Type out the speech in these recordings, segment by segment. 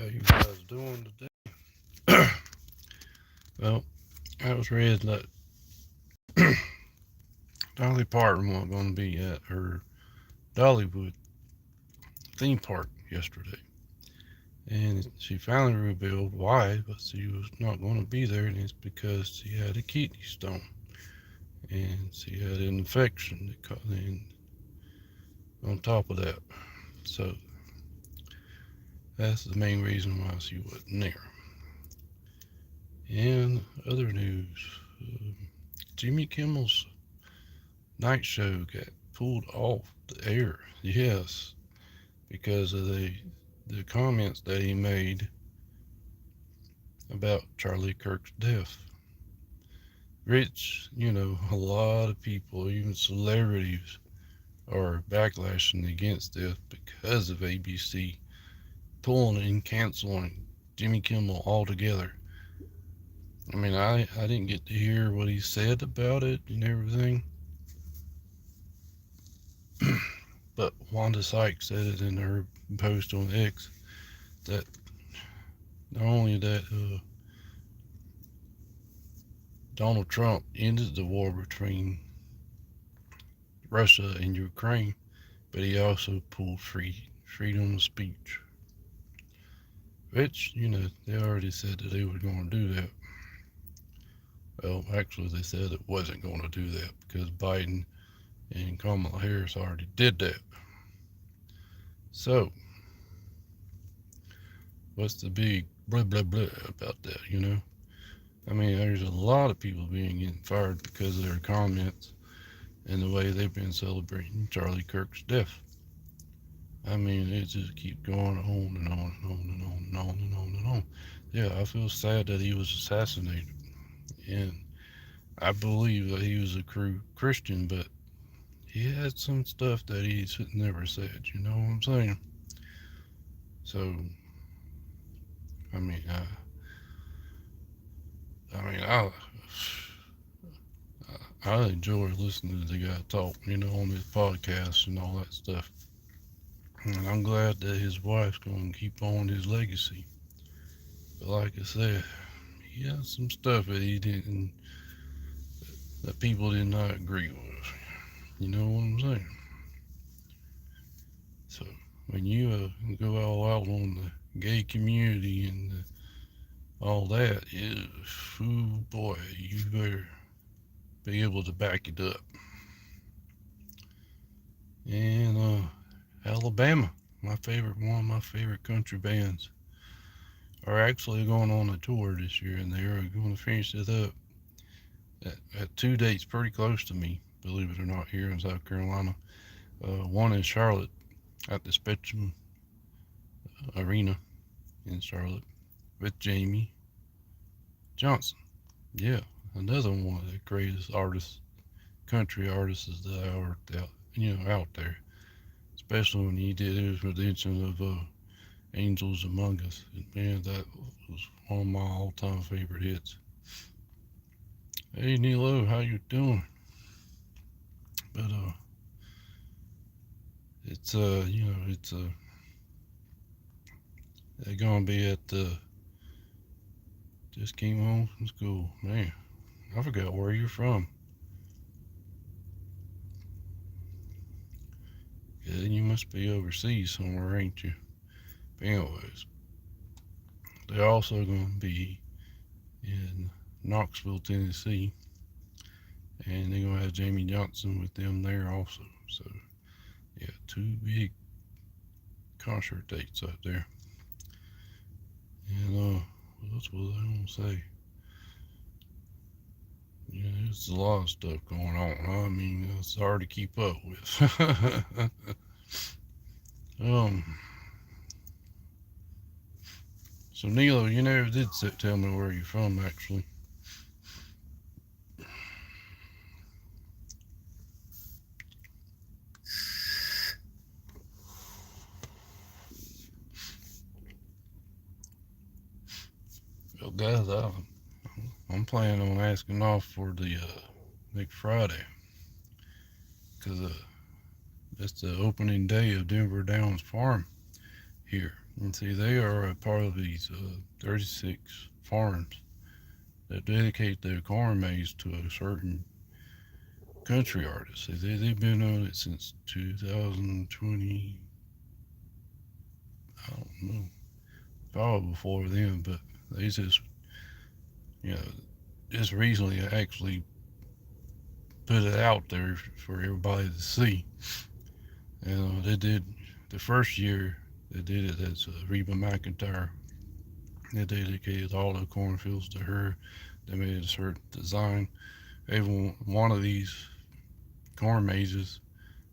How you guys doing today? Well, I was read that Dolly Parton was going to be at her Dollywood theme park yesterday, and she finally revealed why, but she was not going to be there, and it's because she had a kidney stone and she had an infection that caught in on top of that. So that's the main reason why she wasn't there. And other news, uh, Jimmy Kimmel's night show got pulled off the air. Yes, because of the comments that he made about Charlie Kirk's death. Which, a lot of people, even celebrities, are backlashing against this because of ABC pulling and canceling Jimmy Kimmel altogether. I mean, I didn't get to hear what he said about it and everything, but Wanda Sykes said it in her post on X that not only that Donald Trump ended the war between Russia and Ukraine, but he also pulled freedom of speech, which they already said that they were going to do that. Well, actually, they said it wasn't going to do that because Biden and Kamala Harris already did that. So, what's the big blah blah blah about that? I mean, there's a lot of people getting fired because of their comments and the way they've been celebrating Charlie Kirk's death. I mean, it just keeps going on and on and on and on and on and on and on. Yeah, I feel sad that he was assassinated, and I believe that he was a true Christian, but he had some stuff that he should never said. You know what I'm saying? So, I mean, I I enjoy listening to the guy talk, on his podcast and all that stuff. And I'm glad that his wife's going to keep on his legacy. But like I said, he had some stuff that he didn't, that people did not agree with. You know what I'm saying? So when you go all out on the gay community and all that, oh boy, you better be able to back it up. And Alabama, one of my favorite country bands, are actually going on a tour this year, and they're going to finish it up at two dates pretty close to me, believe it or not, here in South Carolina. One in Charlotte at the Spectrum Arena in Charlotte with Jamie Johnson. Yeah, another one of the greatest artists, country artists that are out there. Especially when he did his rendition of "Angels Among Us." And man, that was one of my all-time favorite hits. Hey Nilo, how you doing? But it's they're gonna be at just came home from school. Man, I forgot where you're from. Yeah, you must be overseas somewhere, ain't you? But anyways, they're also gonna be in Knoxville, Tennessee, and they're gonna have Jamie Johnson with them there also. So yeah, two big concert dates out there. And what else was I gonna say? Yeah, there's a lot of stuff going on. I mean, it's hard to keep up with. um, so Nilo, you never did tell me where you're from, actually. Well, guys, I'm planning on asking off for the next Friday because that's the opening day of Denver Downs Farm here And see, they are a part of these 36 farms that dedicate their corn maze to a certain country artist. They've been on it since 2020. I don't know, probably before then, but they just, you know, just recently actually put it out there for everybody to see. And they did the first year they did it as Reba McEntire. They dedicated all the cornfields to her. They made a certain design. Every one of these corn mazes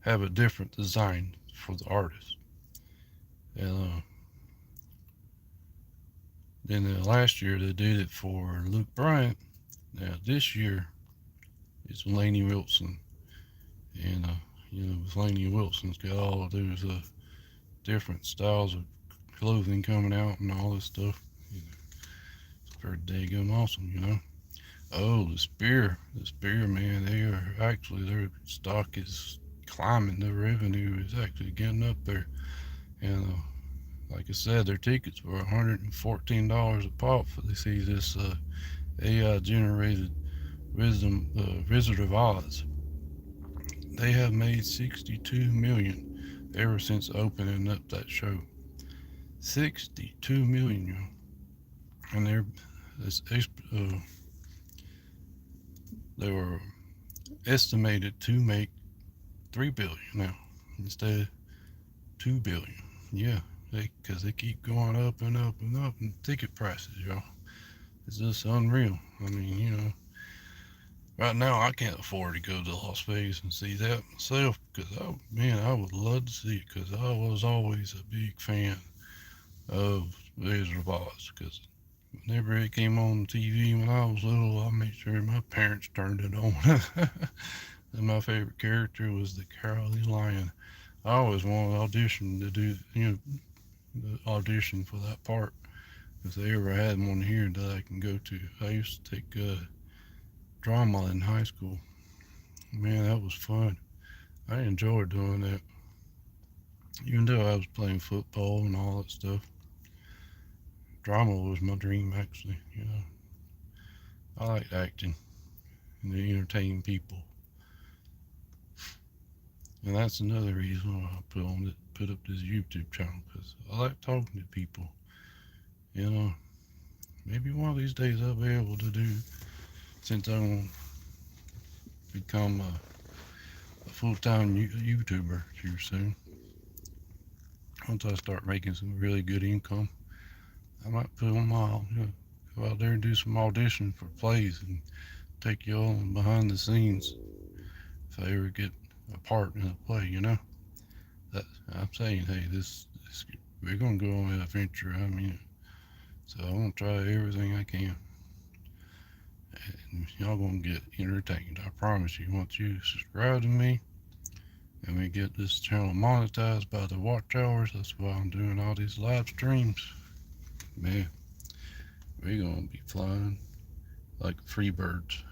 have a different design for the artist. And then last year they did it for Luke Bryant. Now this year it's Lainey Wilson, and Lainey Wilson's got all those different styles of clothing coming out and all this stuff. It's pretty daggum awesome. Oh, the spear, man, they are actually their stock is climbing. The revenue is actually getting up there, and like I said, their tickets were $114 a pop for to see this AI generated Wizard of Oz. They have made 62 million ever since opening up that show. 62 million, and uh, they were estimated to make 3 billion now instead of 2 billion. Yeah, because they keep going up and up and up in ticket prices, y'all. It's just unreal. I mean, right now I can't afford to go to Las Vegas and see that myself because I would love to see it because I was always a big fan of Wizard of Oz because whenever it came on TV when I was little, I made sure my parents turned it on. And my favorite character was the Cowardly Lion. I always wanted to audition to do, the audition for that part. If they ever had one here that I can go to. I used to take drama in high school. Man, that was fun. I enjoyed doing that. Even though I was playing football and all that stuff, drama was my dream actually. I liked acting and entertaining people. And that's another reason why I put up this YouTube channel because I like talking to people. You know, maybe one of these days I'll be able to do since I'm gonna become a full-time YouTuber here soon. Once I start making some really good income, I might put on go out there and do some audition for plays and take y'all behind the scenes if I ever get a part in a play. That I'm saying, hey, this we're gonna go on an adventure. I mean, so I'm gonna try everything I can, and y'all gonna get entertained. I promise you. Once you subscribe to me, and we get this channel monetized by the watch hours, that's why I'm doing all these live streams. Man, we're gonna be flying like free birds,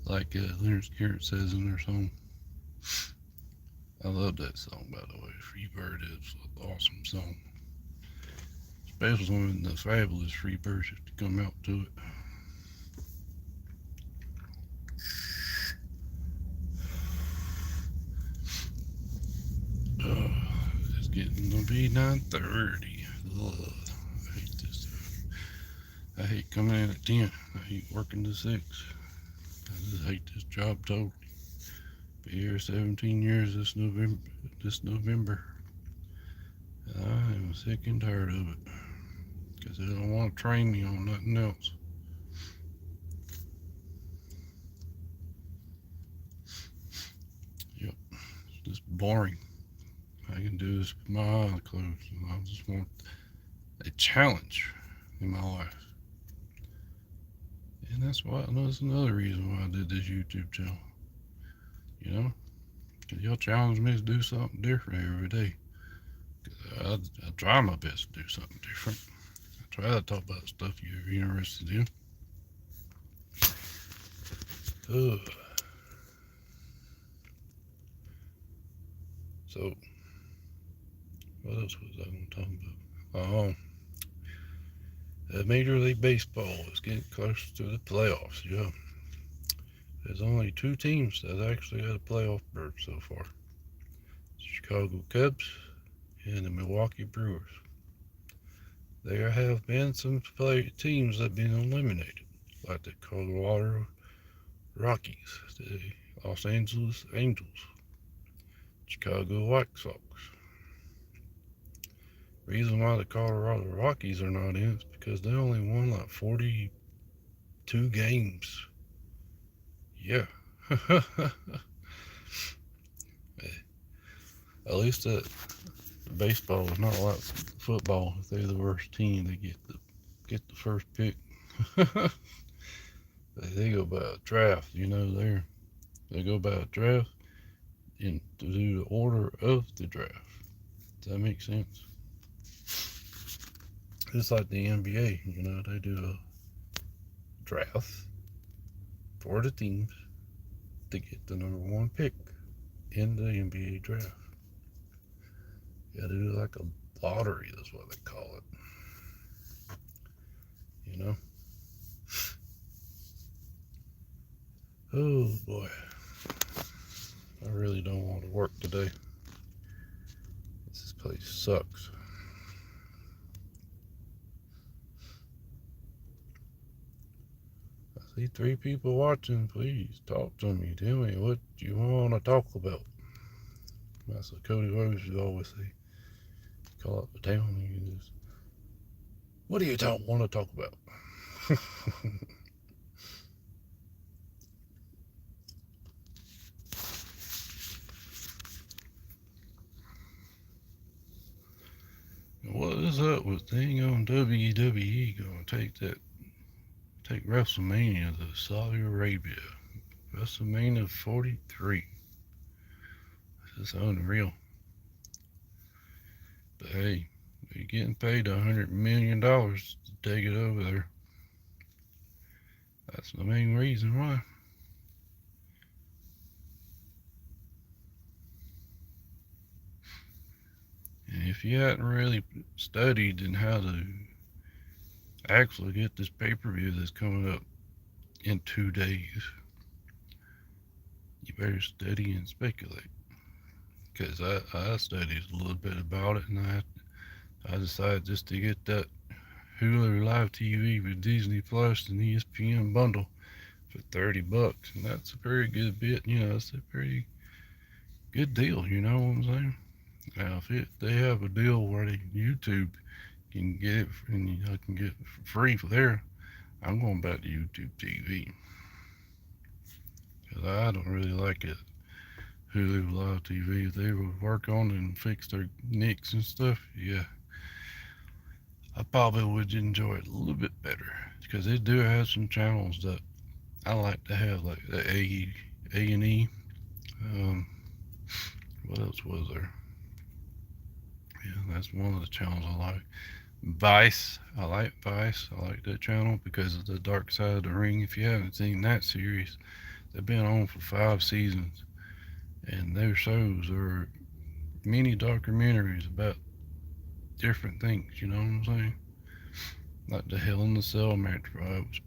like Leonard Skinner says in their song. I love that song, by the way. Free Bird is an awesome song, especially when the fabulous Free Bird used to come out to it. Uh, it's getting to be 9:30. I hate this. I hate coming in at 10. I hate working to 6. I just hate this job totally. Been here 17 years this November. And I am sick and tired of it because they don't want to train me on nothing else. Yep, it's just boring. I can do this with my eyes closed. And I just want a challenge in my life. And that's another reason why I did this YouTube channel. You know, because y'all challenge me to do something different every day. I try my best to do something different. I try to talk about stuff you're interested in. Ugh. So, What else was I going to talk about? Major League Baseball is getting close to the playoffs. Yeah, there's only two teams that actually had a playoff berth so far: the Chicago Cubs and the Milwaukee Brewers. There have been some teams that have been eliminated, like the Colorado Rockies, the Los Angeles Angels, Chicago White Sox. Reason why the Colorado Rockies are not in is because they only won like 42 games. Yeah. At least that baseball is not like football. If they're the worst team, they get the first pick. They go by a draft, they go by a draft and to do the order of the draft. Does that make sense? It's like the NBA, they do a draft for the teams to get the number one pick in the NBA draft. Yeah, they do like a lottery, that's what they call it. You know? Oh boy. I really don't want to work today. This place sucks. I see three people watching. Please talk to me. Tell me what you want to talk about. That's what Cody Rhodes used to always say. Call up the town and just, what do you want to talk about? What is up with dang on WWE gonna take WrestleMania to Saudi Arabia? WrestleMania 43. This is unreal. But hey, they're getting paid $100 million to take it over there. That's the main reason why. And if you hadn't really studied in how to actually get this pay-per-view that's coming up in 2 days, you better study and speculate. Because I studied a little bit about it, and I decided just to get that Hulu Live TV with Disney Plus and ESPN bundle for $30, and that's a very good bit. It's a pretty good deal. You know what I'm saying? Now, if they have a deal where YouTube can get it and I can get it for free for there, I'm going back to YouTube TV because I don't really like it. Hulu Live TV, if they would work on it and fix their nicks and stuff, yeah, I probably would enjoy it a little bit better because they do have some channels that I like to have, like the A&E. Um, what else was there? Yeah, that's one of the channels I like. Vice, I like Vice. I like that channel because of the Dark Side of the Ring. If you haven't seen that series, they've been on for 5 seasons, and their shows are mini documentaries about different things. You know what I'm saying? Like the Hell in the Cell match was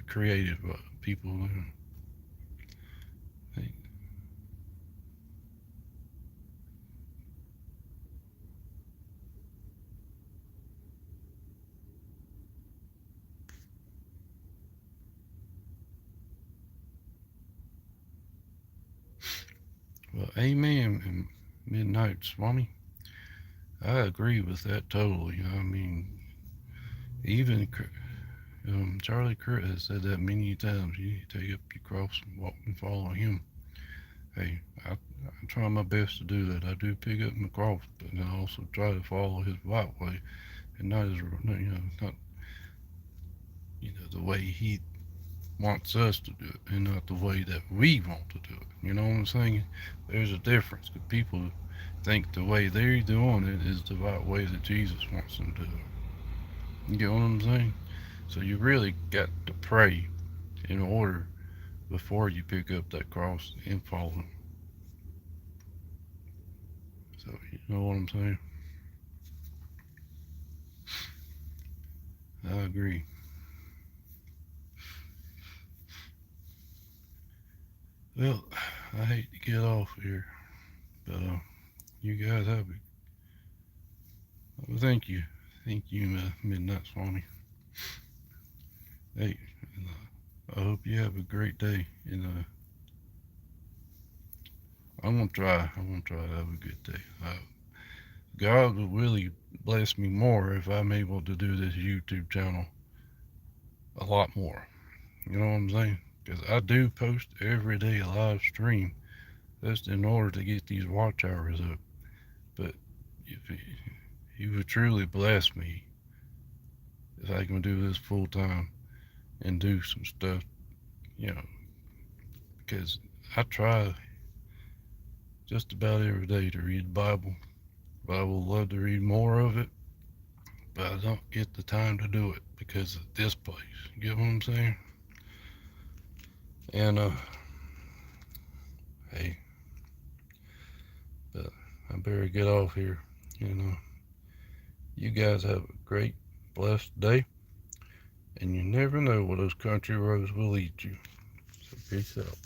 created by people. Well, amen, Midnight Swami. I agree with that totally. I mean, even Charlie Kirk has said that many times. You need to take up your cross and walk and follow him. Hey, I try my best to do that. I do pick up my cross, but I also try to follow his right way, and not not the way he wants us to do it, and not the way that we want to do it. You know what I'm saying? There's a difference. Because people think the way they're doing it is the right way that Jesus wants them to do it. You get what I'm saying? So you really got to pray in order before you pick up that cross and follow him. So you know what I'm saying? I agree. Well, I hate to get off here, but you guys have a well, thank you, Midnight Swami. Hey, and, I hope you have a great day, and I'm gonna try. I'm gonna try to have a good day. God will really bless me more if I'm able to do this YouTube channel a lot more. You know what I'm saying? Because I do post every day a live stream just in order to get these watch hours up. But if he would truly bless me if I can do this full time and do some stuff, you know, because I try just about every day to read the Bible. But I would love to read more of it, but I don't get the time to do it because of this place. You get what I'm saying? And hey, but I better get off here. You know, you guys have a great, blessed day, and you never know where those country roads will lead you. So peace out.